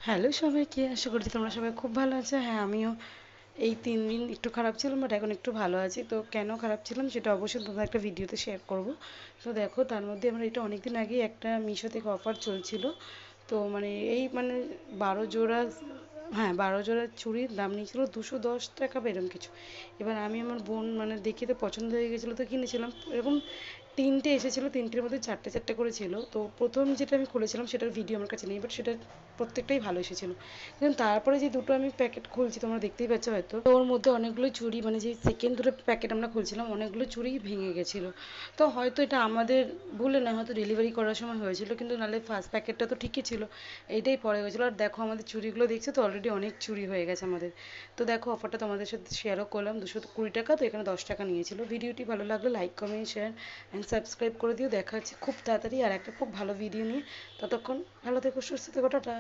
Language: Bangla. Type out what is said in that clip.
হ্যালো সবাইকে, আশা করছি তোমরা সবাই খুব ভালো আছো। হ্যাঁ, আমিও এই 3 দিন একটু খারাপ ছিলাম, বাট এখন একটু ভালো আছি। তো কেন খারাপ ছিলাম সেটা অবশ্যই তোমাদের একটা ভিডিওতে শেয়ার করব। তো দেখো, তার মধ্যে আমরা এটা অনেক দিন আগে একটা মিশো থেকে অফার চলছিল। তো মানে এই মানে 12 জোড়া, হ্যাঁ 12 জোড়া চুড়ির দাম নিয়েছিল 210 টাকা বা এরকম কিছু। এবার আমি আমার বোন মানে দেখে তো পছন্দ হয়ে গেছিলো, তো কিনেছিলাম। এরকম তিনটে এসেছিলো, তিনটের মধ্যে চারটে চারটে করে ছিল। তো প্রথম যেটা আমি খুলেছিলাম সেটার ভিডিও আমার কাছে নেই, বাট সেটা প্রত্যেকটাই ভালো এসেছিলো। কিন্তু তারপরে যে দুটো আমি প্যাকেট খুলছি, তোমরা দেখতেই পাচ্ছ হয়তো, তো ওর মধ্যে অনেকগুলো চুড়ি, মানে যে সেকেন্ড দুটো প্যাকেট আমরা খুলছিলাম অনেকগুলো চুড়ি ভেঙে গেছিলো। তো হয়তো এটা আমাদের ভুলে না, হয়তো ডেলিভারি করার সময় হয়েছিল, কিন্তু নাহলে ফার্স্ট প্যাকেটটা তো ঠিকই ছিল, এইটাই পরে হয়েছিল। আর দেখো আমাদের চুড়িগুলো দেখছো তো, অলরেডি অনেক চুড়ি হয়ে গেছে আমাদের। তো দেখো, অফারটা তোমাদের সাথে শেয়ারও করলাম, 220 টাকা, তো এখানে 10 টাকা নিয়েছিল। ভিডিওটি ভালো লাগলে like comment share and subscribe করে দিও। দেখা হচ্ছে খুব তাড়াতাড়ি আর একটা খুব ভালো ভিডিও নিয়ে। ততক্ষণ ভালো থেকো, সুস্থ থেকো, টাটা।